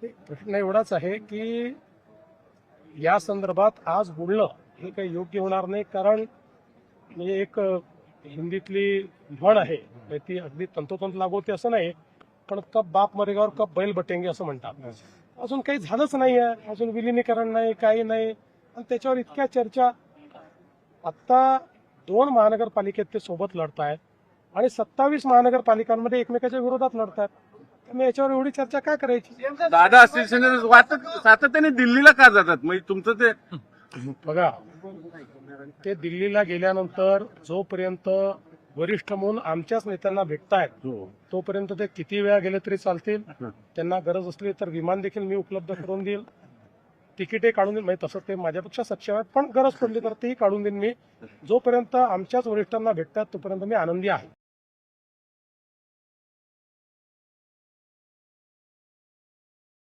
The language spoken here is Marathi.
प्रश्न एवढाच आहे की या संदर्भात आज बोलणं हे काही योग्य होणार नाही, कारण म्हणजे एक हिंदीतली म्हण आहे, ती अगदी तंतोतंत लागू होते असं नाही, पण कब बाप मरेगा और कब बैल बटेंगे असं म्हणतात. अजून काही झालंच नाही आहे, अजून विलिनीकरण नाही, काही नाही, आणि त्याच्यावर इतक्या चर्चा. आता 2 महानगरपालिकेत ते सोबत लढतायत आणि 27 महानगरपालिकांमध्ये एकमेकाच्या विरोधात लढतात. त्यामुळे याच्यावर एवढी चर्चा का करायची? दादा सातत्याने दिल्लीला का जातात? म्हणजे तुमचं ते बघा, ते दिल्लीला गेल्यानंतर जोपर्यंत वरिष्ठ म्हणून आमच्याच नेत्यांना भेटतायत तोपर्यंत ते किती वेळा गेले तरी चालतील. त्यांना गरज असली तर विमान देखील मी उपलब्ध करून देईल, तिकीटही काढून देईल. म्हणजे तसं ते माझ्यापेक्षा सक्षम आहेत, पण गरज पडली तर तेही काढून देईन मी. जोपर्यंत आमच्याच वरिष्ठांना भेटतात तोपर्यंत मी आनंदी आहे.